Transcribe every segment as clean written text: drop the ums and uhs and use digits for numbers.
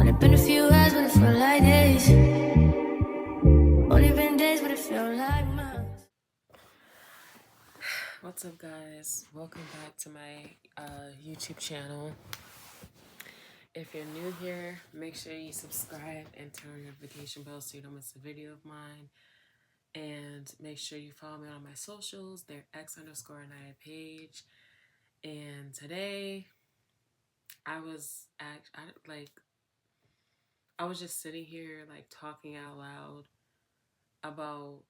Only been a few hours, but it felt like days. Only been days, but it felt like months. What's up, guys? Welcome back to my YouTube channel. If you're new here, make sure you subscribe and turn on your notification bell so you don't miss a video of mine. And make sure you follow me on my socials. They're X_Anaya page. And today, I was just sitting here talking out loud about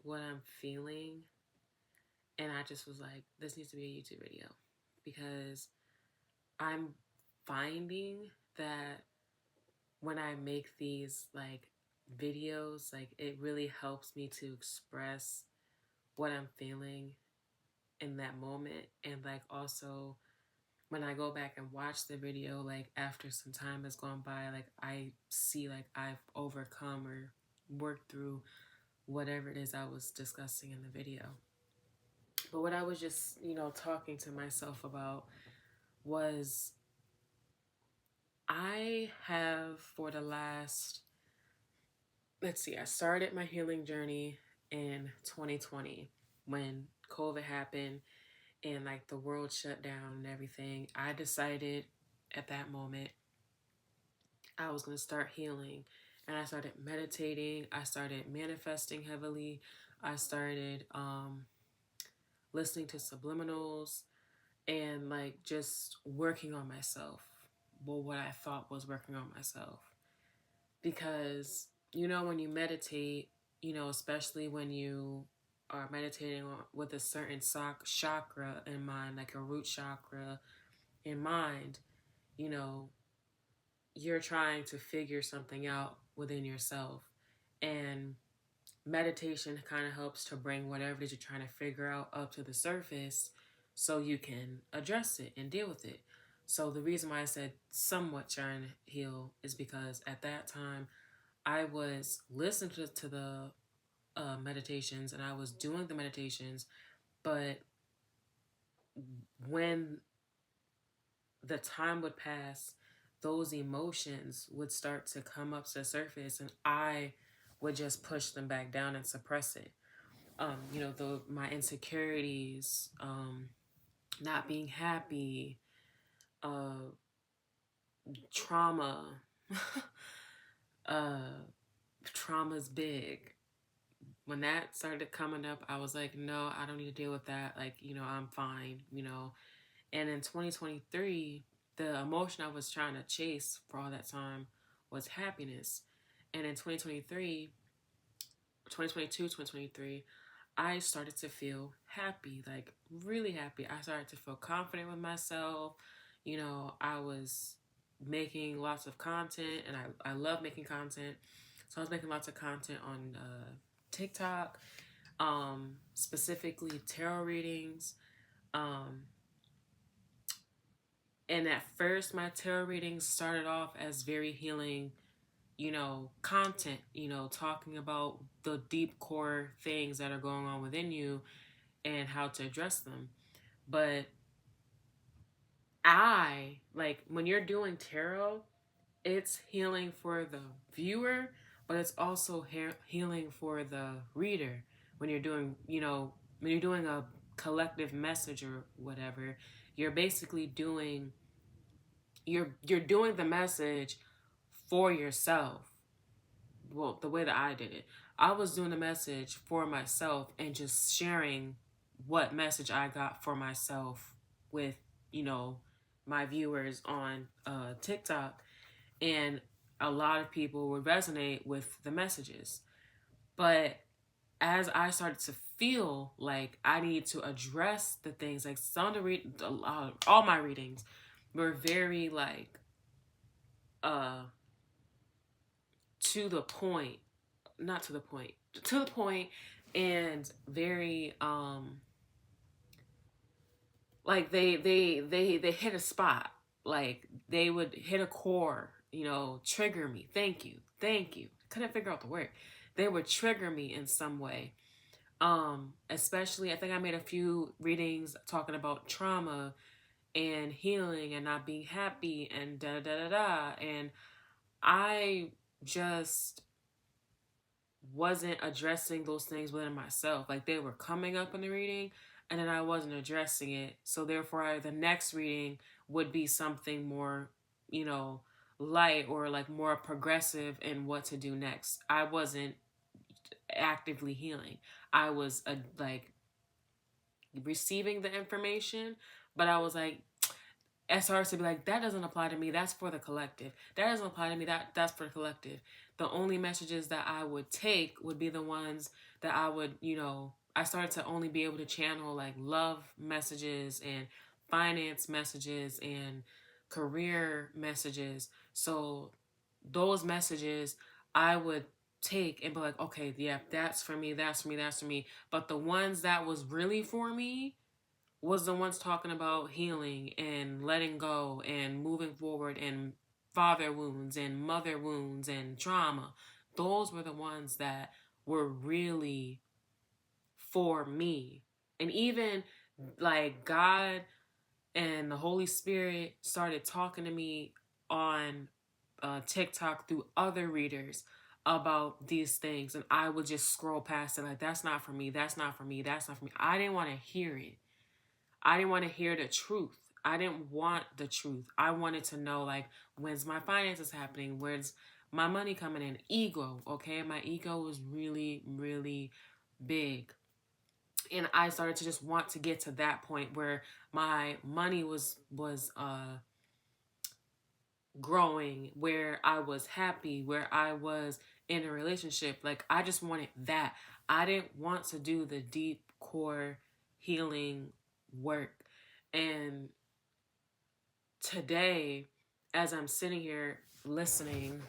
what I'm feeling. And I just was like, this needs to be a YouTube video because I'm finding that when I make these videos, it really helps me to express what I'm feeling in that moment. And also when I go back and watch the video, after some time has gone by, I see I've overcome or worked through whatever it is I was discussing in the video. But what I was just, talking to myself about was I have for the last, I started my healing journey in 2020 when COVID happened and the world shut down and everything. I decided at that moment I was going to start healing, and I started meditating. I started manifesting heavily. I started listening to subliminals and just working on myself. Well, what I thought was working on myself. Because, when you meditate, especially when you are meditating with a certain chakra in mind, like a root chakra in mind, you're trying to figure something out within yourself. And meditation kind of helps to bring whatever it is you're trying to figure out up to the surface so you can address it and deal with it. So the reason why I said somewhat trying to heal is because at that time I was listening to the meditations and I was doing the meditations, but when the time would pass, those emotions would start to come up to the surface and I would just push them back down and suppress it. My insecurities, not being happy, trauma. Trauma's big. When that started coming up, I was like, no, I don't need to deal with that. I'm fine, And in 2023, the emotion I was trying to chase for all that time was happiness. And in 2022, 2023, I started to feel happy, really happy. I started to feel confident with myself. I was making lots of content, and I love making content. So I was making lots of content on TikTok, specifically tarot readings. And at first, my tarot readings started off as very healing, content, talking about the deep core things that are going on within you and how to address them. But when you're doing tarot, it's healing for the viewer, but it's also healing for the reader. When you're doing, when you're doing a collective message or whatever, you're basically doing, you're doing the message for yourself. Well, the way that I did it, I was doing the message for myself and just sharing what message I got for myself with, my viewers on TikTok. And a lot of people would resonate with the messages. But as I started to feel like I needed to address the things, all my readings were very to the point, not to the point, to the point, and very they hit a spot. They would hit a core, trigger me. Thank you. Couldn't figure out the word. They would trigger me in some way. Especially, I think I made a few readings talking about trauma and healing and not being happy and da da da da. And I just wasn't addressing those things within myself. Like they were coming up in the reading and then I wasn't addressing it. So therefore the next reading would be something more, you know, light or like more progressive in what to do next. I wasn't actively healing. I was like receiving the information, but I was like, it starts to be like, that doesn't apply to me. That's for the collective. That doesn't apply to me. That's for the collective. The only messages that I would take would be the ones that I would, you know, I started to only be able to channel like love messages and finance messages and career messages. So those messages I would take and be like, okay, yeah, that's for me, that's for me, that's for me. But the ones that was really for me was the ones talking about healing and letting go and moving forward and father wounds and mother wounds and trauma. Those were the ones that were really for me. And even like God and the Holy Spirit started talking to me on TikTok through other readers about these things. And I would just scroll past it like, that's not for me, that's not for me, that's not for me. I didn't want to hear it. I didn't want to hear the truth. I didn't want the truth. I wanted to know, like, when's my finances happening? Where's my money coming in? Ego, okay? My ego was really, really big. And I started to just want to get to that point where my money was growing, where I was happy, where I was in a relationship. Like, I just wanted that. I didn't want to do the deep core healing work. And today, as I'm sitting here listening,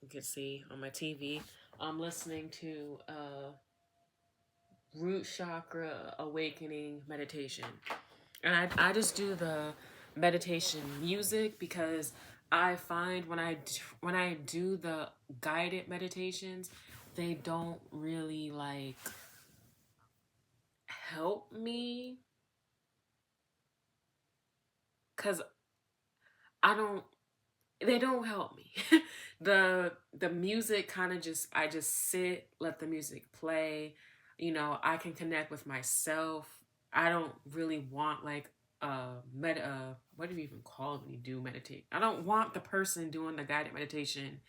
you can see on my TV, I'm listening to root chakra awakening meditation. And I just do the meditation music because I find when I do the guided meditations, they don't really like help me because they don't help me. the music kind of just, I just sit, let the music play. You know, I can connect with myself. I don't really want like what do you even call it when you do meditate? I don't want the person doing the guided meditation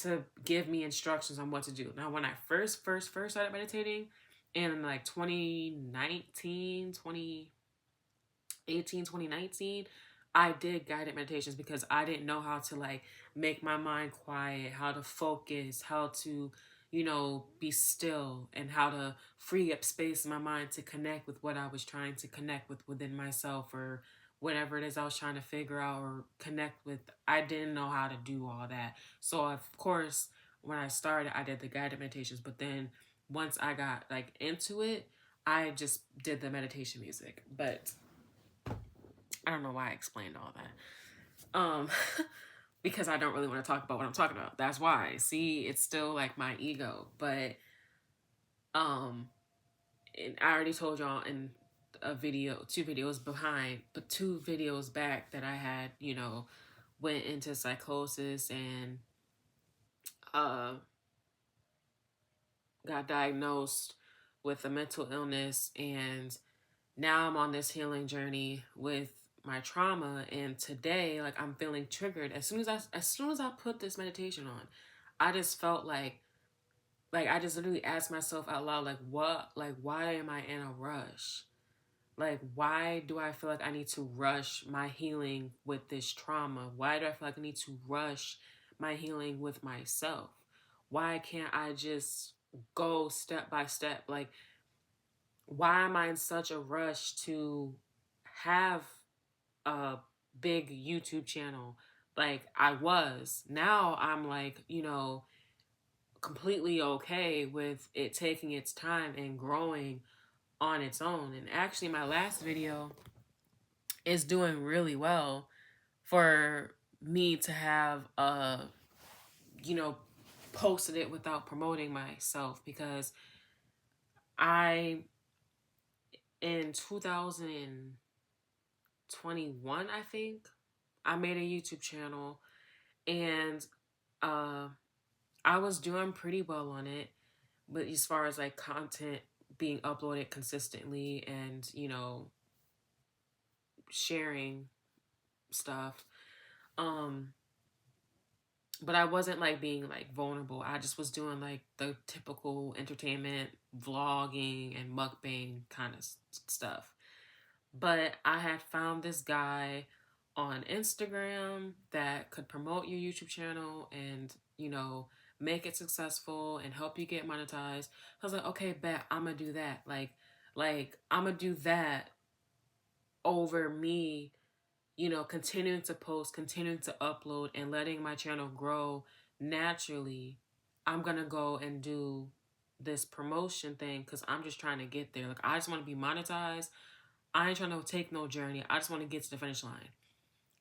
to give me instructions on what to do. Now, when I first started meditating in like 2019, 2018, 2019, I did guided meditations because I didn't know how to like make my mind quiet, how to focus, how to, you know, be still, and how to free up space in my mind to connect with what I was trying to connect with within myself, or whatever it is I was trying to figure out or connect with. I didn't know how to do all that. So of course, when I started, I did the guided meditations, but then once I got like into it, I just did the meditation music. But I don't know why I explained all that. Because I don't really want to talk about what I'm talking about. That's why. See, it's still like my ego. But and I already told y'all in a video, 2 videos back, that I had, you know, went into psychosis and got diagnosed with a mental illness, and now I'm on this healing journey with my trauma. And today, like, I'm feeling triggered. As soon as I put this meditation on, I just felt like I just literally asked myself out loud, like, what, like, why am I in a rush? Like, why do I feel like I need to rush my healing with this trauma? Why do I feel like I need to rush my healing with myself? Why can't I just go step by step? Like, why am I in such a rush to have a big YouTube channel? Like I was. Now I'm like, you know, completely okay with it taking its time and growing on its own. And actually my last video is doing really well for me to have you know, posted it without promoting myself, because I in 2000 21, I think. I made a YouTube channel, and uh, I was doing pretty well on it. But as far as like content being uploaded consistently and, sharing stuff. Um, but I wasn't like being like vulnerable. I just was doing like the typical entertainment, vlogging, and mukbang kind of stuff. But I had found this guy on Instagram that could promote your YouTube channel and, make it successful and help you get monetized. I was like, okay, bet I'm gonna do that. Like I'm gonna do that over me, continuing to post, continuing to upload, and letting my channel grow naturally. I'm gonna go and do this promotion thing because I'm just trying to get there. Like, I just want to be monetized. I ain't trying to take no journey. I just want to get to the finish line.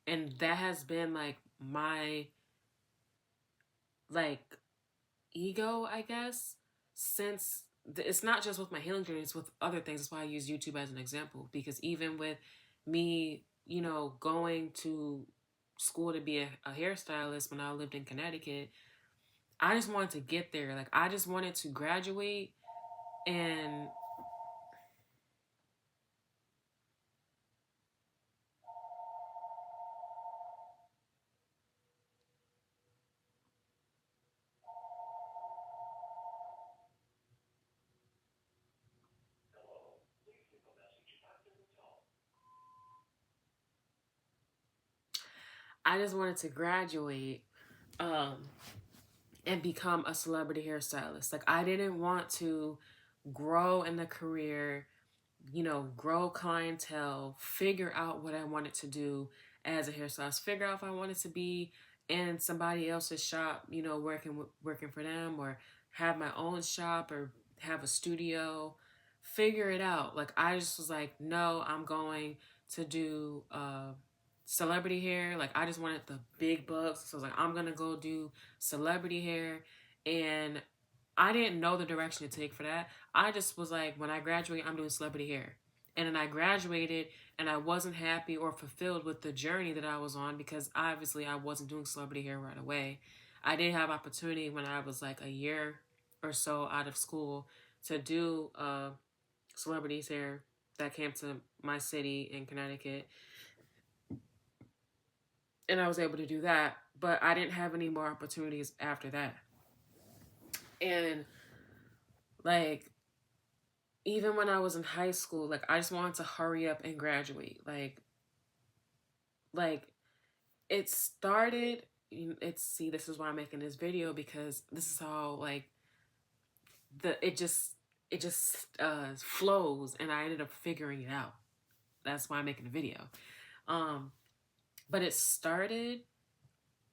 And that has been like my like ego, I guess, since it's not just with my healing journey, it's with other things. That's why I use YouTube as an example, because even with me, going to school to be a hairstylist when I lived in Connecticut, I just wanted to get there. Like, I just wanted to graduate, and I just wanted to graduate and become a celebrity hairstylist. Like, I didn't want to grow in the career, grow clientele, figure out what I wanted to do as a hairstylist, figure out if I wanted to be in somebody else's shop, working for them, or have my own shop, or have a studio, figure it out. Like, I just was like, no, I'm going to do celebrity hair. Like, I just wanted the big bucks. So I was like, I'm gonna go do celebrity hair. And I didn't know the direction to take for that. I just was like, when I graduate, I'm doing celebrity hair. And then I graduated, and I wasn't happy or fulfilled with the journey that I was on, because obviously I wasn't doing celebrity hair right away. I did have opportunity when I was like a year or so out of school to do celebrities hair that came to my city in Connecticut. And I was able to do that, but I didn't have any more opportunities after that. And like, even when I was in high school, like, I just wanted to hurry up and graduate. Like it started. This is why I'm making this video, because this is how like it just flows, and I ended up figuring it out. That's why I'm making the video. But it started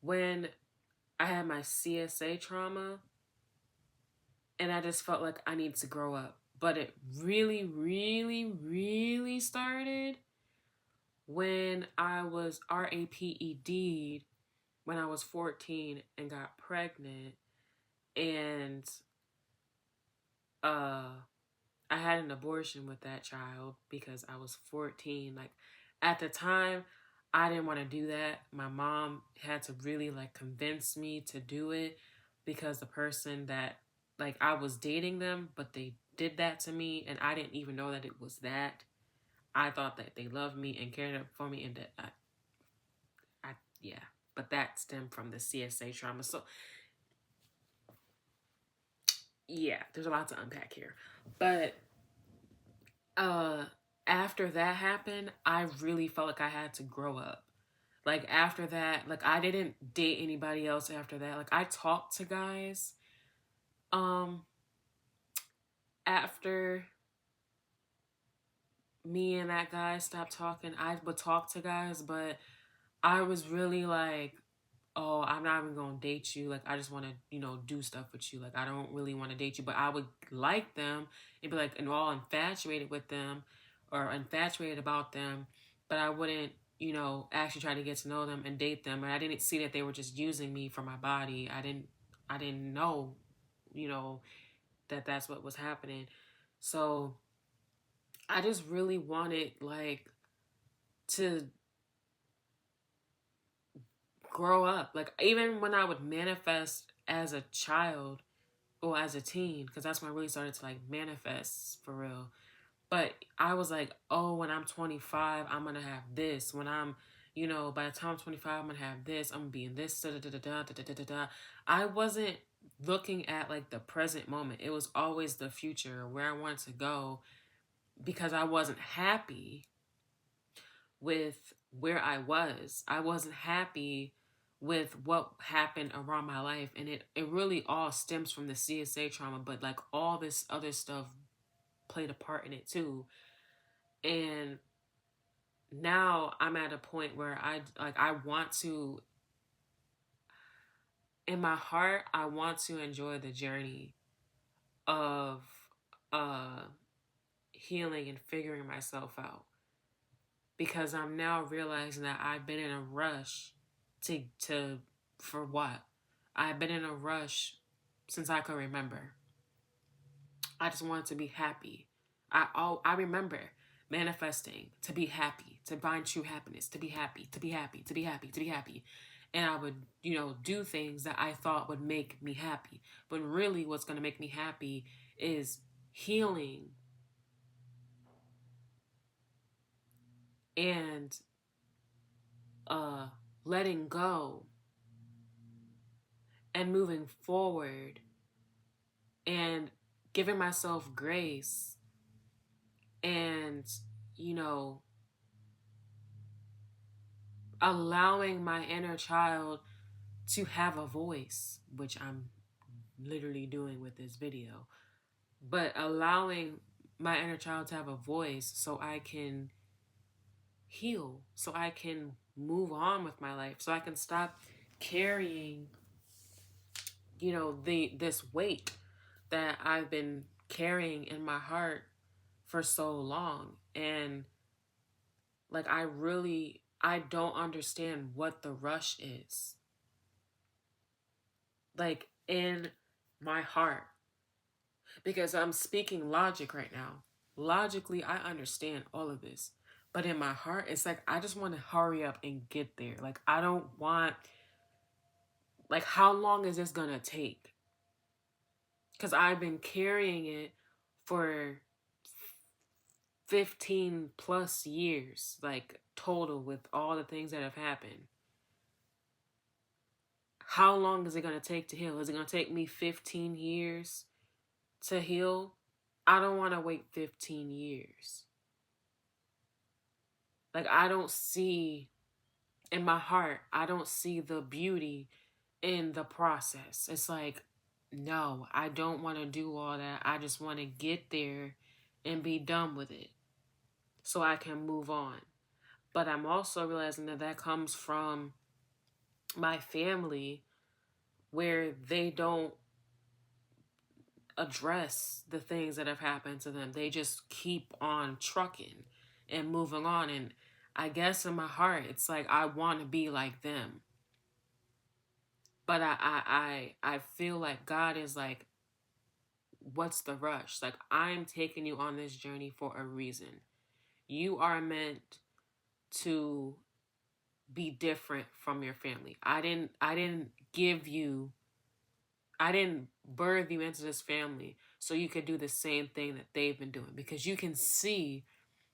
when I had my CSA trauma, and I just felt like I needed to grow up. But it really, really, really started when I was RAPED'd when I was 14 and got pregnant. And I had an abortion with that child because I was 14. Like, at the time, I didn't want to do that. My mom had to really like convince me to do it, because the person that, like, I was dating them, but they did that to me, and I didn't even know that it was that. I thought that they loved me and cared for me, and that yeah. But that stemmed from the CSA trauma. So yeah, there's a lot to unpack here. But after that happened, I really felt like I had to grow up. Like, after that, like, I didn't date anybody else after that. Like, I talked to guys after me and that guy stopped talking. I would talk to guys, but I was really like, oh, I'm not even gonna date you. Like, I just want to, do stuff with you. Like, I don't really want to date you, but I would like them and be like, and all infatuated with them or infatuated about them, but I wouldn't, actually try to get to know them and date them. And I didn't see that they were just using me for my body. I didn't know, that that's what was happening. So I just really wanted, like, to grow up. Like, even when I would manifest as a child or as a teen, because that's when I really started to like manifest for real. But I was like, oh, when I'm 25, I'm gonna have this. When I'm, by the time I'm 25, I'm gonna have this. I'm gonna be in this. Da da da da da da da da da. I wasn't looking at like the present moment. It was always the future, where I wanted to go, because I wasn't happy with where I was. I wasn't happy with what happened around my life. And it really all stems from the CSA trauma, but like all this other stuff played a part in it too. And now I'm at a point where I want to, in my heart, I want to enjoy the journey of healing and figuring myself out, because I'm now realizing that I've been in a rush to for what? I've been in a rush since I can remember. I just wanted to be happy. I remember manifesting to be happy, to find true happiness, to be happy, to be happy, to be happy, to be happy. And I would, do things that I thought would make me happy. But really what's going to make me happy is healing and letting go and moving forward and giving myself grace and, allowing my inner child to have a voice, which I'm literally doing with this video, but allowing my inner child to have a voice so I can heal, so I can move on with my life, so I can stop carrying, this weight that I've been carrying in my heart for so long. And like, I don't understand what the rush is. Like, in my heart. Because I'm speaking logic right now. Logically, I understand all of this. But in my heart, it's like, I just want to hurry up and get there. Like, I don't want... Like, how long is this gonna take? Because I've been carrying it for 15 plus years, like, total, with all the things that have happened. How long is it going to take to heal? Is it going to take me 15 years to heal? I don't want to wait 15 years. Like, I don't see, in my heart, I don't see the beauty in the process. It's like, no, I don't want to do all that. I just want to get there and be done with it so I can move on. But I'm also realizing that comes from my family, where they don't address the things that have happened to them. They just keep on trucking and moving on. And I guess in my heart, it's like, I want to be like them. But I feel like God is like, what's the rush? Like, I'm taking you on this journey for a reason. You are meant to be different from your family. I didn't birth you into this family so you could do the same thing that they've been doing. Because you can see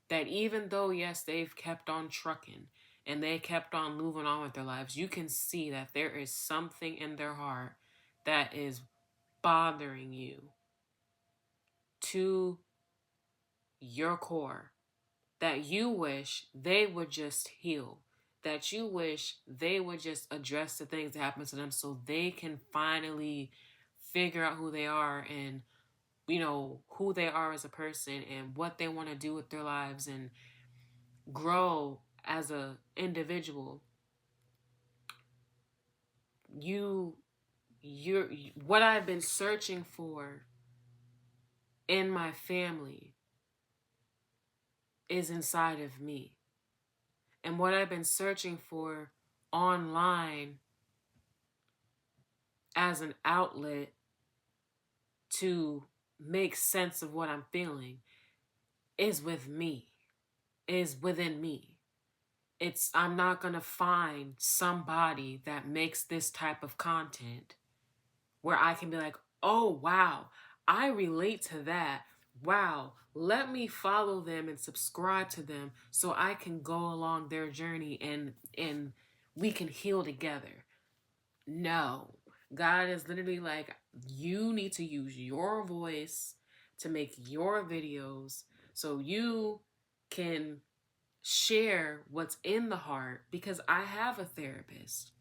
that even though, yes, they've kept on trucking and they kept on moving on with their lives, you can see that there is something in their heart that is bothering you to your core, that you wish they would just heal, that you wish they would just address the things that happen to them so they can finally figure out who they are and, who they are as a person and what they want to do with their lives and grow as a individual. What I've been searching for in my family is inside of me. And what I've been searching for online as an outlet to make sense of what I'm feeling is with me, is within me. I'm not going to find somebody that makes this type of content where I can be like, oh, wow, I relate to that. Wow, let me follow them and subscribe to them so I can go along their journey and we can heal together. No. God is literally like, you need to use your voice to make your videos so you can share what's in the heart, because I have a therapist.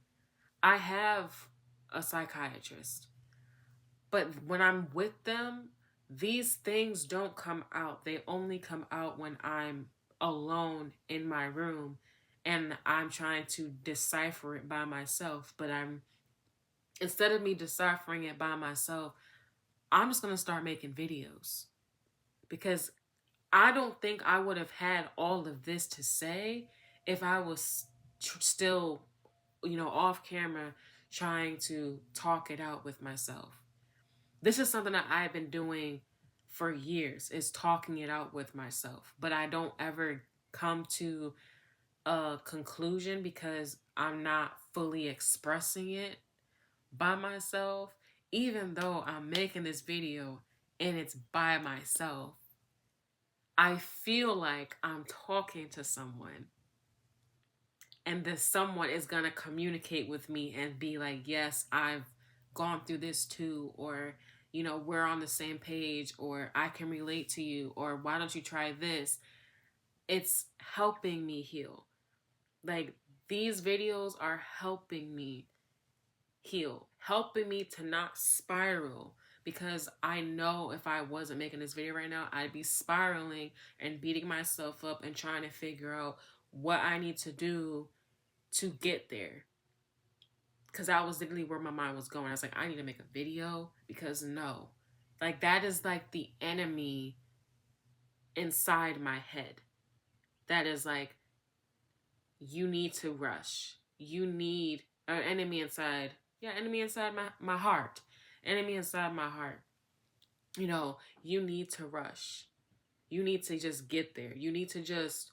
I have a psychiatrist. But when I'm with them, these things don't come out. They only come out when I'm alone in my room and I'm trying to decipher it by myself. But instead of me deciphering it by myself, I'm just going to start making videos, because I don't think I would have had all of this to say if I was still, off camera trying to talk it out with myself. This is something that I've been doing for years, is talking it out with myself. But I don't ever come to a conclusion because I'm not fully expressing it by myself, even though I'm making this video and it's by myself. I feel like I'm talking to someone, and this someone is going to communicate with me and be like, yes, I've gone through this too, or, we're on the same page, or I can relate to you, or why don't you try this? It's helping me heal. Like, these videos are helping me heal, helping me to not spiral, because I know if I wasn't making this video right now, I'd be spiraling and beating myself up and trying to figure out what I need to do to get there. Because that was literally where my mind was going. I was like, I need to make a video, because no. Like, that is like the enemy inside my head. That is like, you need to rush. You need an enemy inside. Yeah, enemy inside my heart. Enemy inside my heart. You need to rush. You need to just get there. You need to just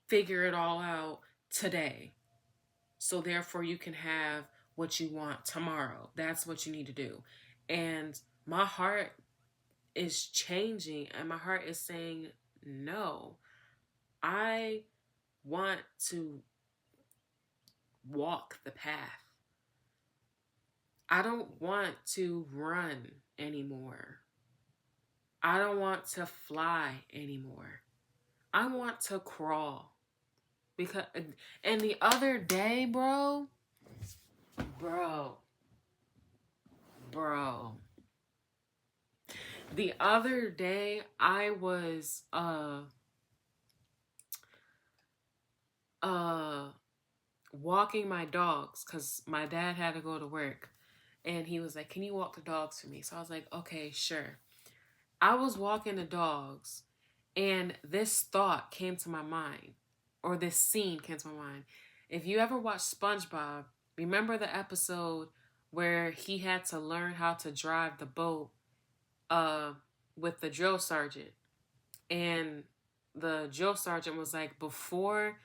figure it all out today. So therefore you can have what you want tomorrow. That's what you need to do. And my heart is changing, and my heart is saying, no, I want to walk the path. I don't want to run anymore. I don't want to fly anymore. I want to crawl. And the other day, bro, the other day I was walking my dogs, because my dad had to go to work, and he was like, can you walk the dogs for me? So I was like, okay, sure. I was walking the dogs, and this thought came to my mind, or this scene came to my mind. If you ever watch SpongeBob, remember the episode where he had to learn how to drive the boat with the drill sergeant, and the drill sergeant was like, before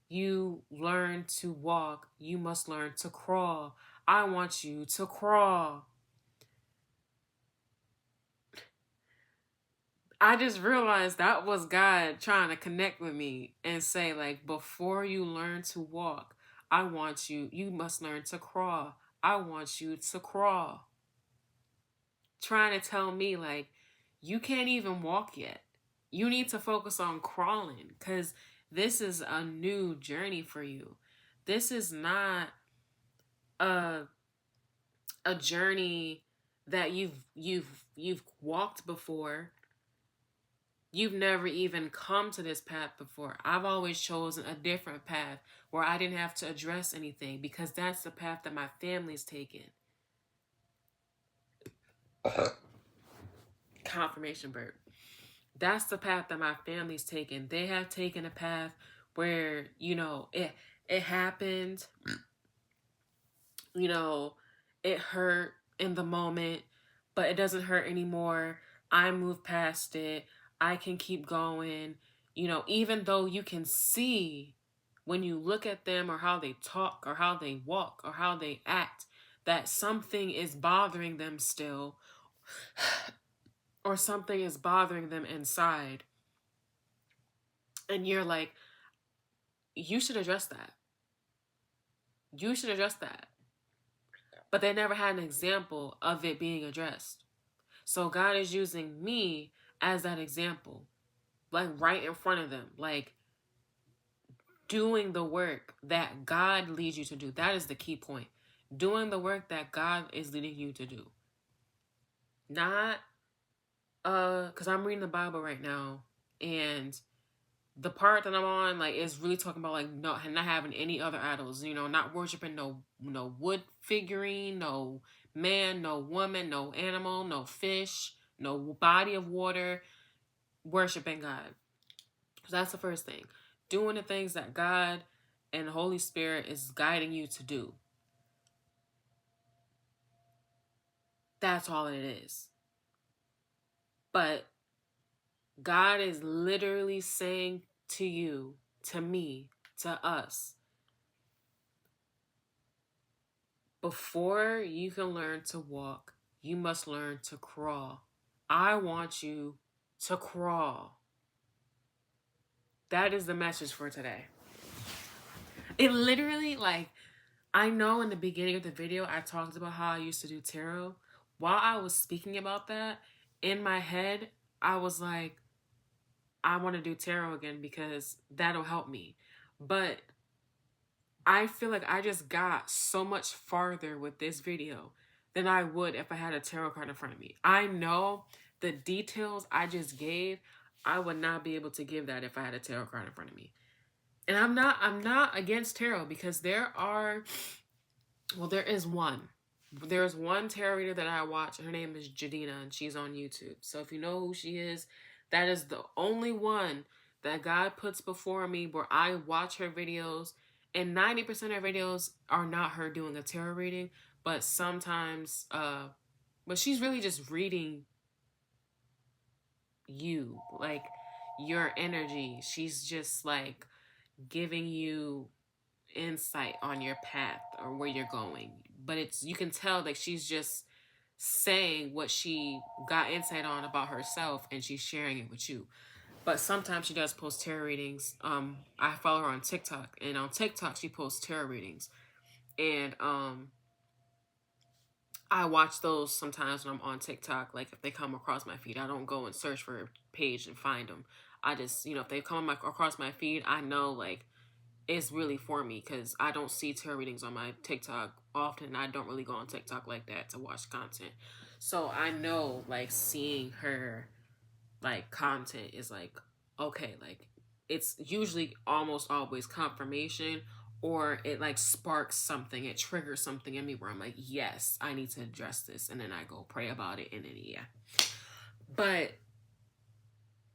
you learn to walk, you must learn to crawl. I want you to crawl. I just realized that was God trying to connect with me and say, like, before you learn to walk, you must learn to crawl. I want you to crawl. Trying to tell me, like, you can't even walk yet. You need to focus on crawling, because this is a new journey for you. This is not a journey that you've walked before. You've never even come to this path before. I've always chosen a different path where I didn't have to address anything, because that's the path that my family's taken. Confirmation burp. That's the path that my family's taken. They have taken a path where, it happened, it hurt in the moment, but it doesn't hurt anymore. I moved past it. I can keep going. Even though you can see when you look at them or how they talk or how they walk or how they act, that something is bothering them still, or something is bothering them inside. And you're like, you should address that. You should address that. But they never had an example of it being addressed. So God is using me as that example, like right in front of them, like doing the work that God leads you to do. That is the key point. Doing the work that God is leading you to do. Not, because I'm reading the Bible right now, and the part that I'm on, like, is really talking about, like, not having any other idols, you know, not worshiping no wood figurine, no man, no woman, no animal, no fish, no body of water, worshiping God. So that's the first thing. Doing the things that God and the Holy Spirit is guiding you to do. That's all it is. But God is literally saying to you, to me, to us, before you can learn to walk, you must learn to crawl. I want you to crawl. That is the message for today. It literally, like, I know in the beginning of the video, I talked about how I used to do tarot. While I was speaking about that, in my head, I was like, I want to do tarot again because that'll help me. But I feel like I just got so much farther with this video than I would if I had a tarot card in front of me. I know the details I just gave, I would not be able to give that if I had a tarot card in front of me. And I'm not against tarot, because there is one. There's one tarot reader that I watch. Her name is Jadina, and she's on YouTube. So if you know who she is, that is the only one that God puts before me where I watch her videos. And 90% of her videos are not her doing a tarot reading, but sometimes, but she's really just reading you, like your energy. She's just like giving you insight on your path or where you're going. But you can tell that she's just saying what she got insight on about herself, and she's sharing it with you. But sometimes she does post tarot readings. I follow her on TikTok, and on TikTok she posts tarot readings, and I watch those sometimes when I'm on TikTok. Like, if they come across my feed, I don't go and search for a page and find them. I just, if they come across my feed, I know, like, it's really for me, because I don't see tarot readings on my TikTok often. I don't really go on TikTok like that to watch content. So I know, like, seeing her, like, content is like, okay, like, it's usually almost always confirmation, or it like sparks something, it triggers something in me where I'm like, yes, I need to address this, and then I go pray about it, and then but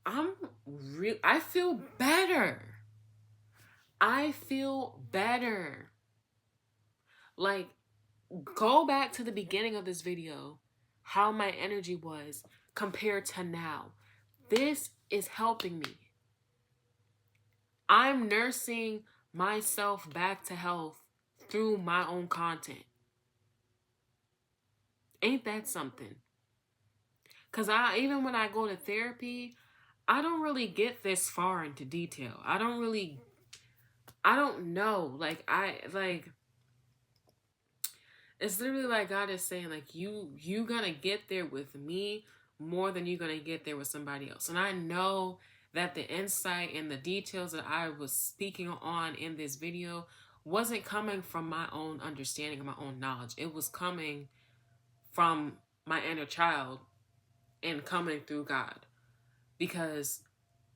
I feel better. I feel better. Like, go back to the beginning of this video, how my energy was compared to now. This is helping me. I'm nursing myself back to health through my own content. Ain't that something? Because even when I go to therapy, I don't really get this far into detail. I don't know. It's literally like God is saying, like, you gonna get there with me more than you're gonna get there with somebody else. And I know that the insight and the details that I was speaking on in this video wasn't coming from my own understanding or my own knowledge. It was coming from my inner child and coming through God. Because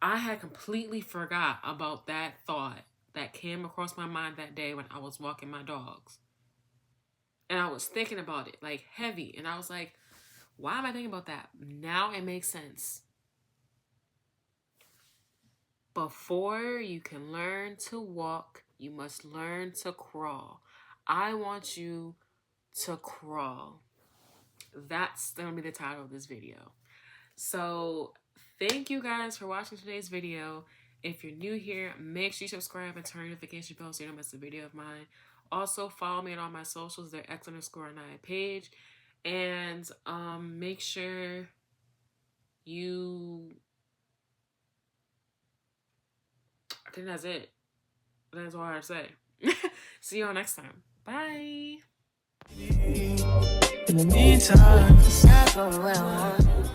I had completely forgot about that thought that came across my mind that day when I was walking my dogs. And I was thinking about it, like, heavy. And I was like, why am I thinking about that? Now it makes sense. Before you can learn to walk, you must learn to crawl. I want you to crawl. That's going to be the title of this video. So thank you guys for watching today's video. If you're new here, make sure you subscribe and turn notification bell so you don't miss a video of mine. Also, follow me on all my socials. They're X_9 page. And make sure you... I think that's it. That's all I have to say. See y'all next time. Bye. In the meantime, It's not going well, huh?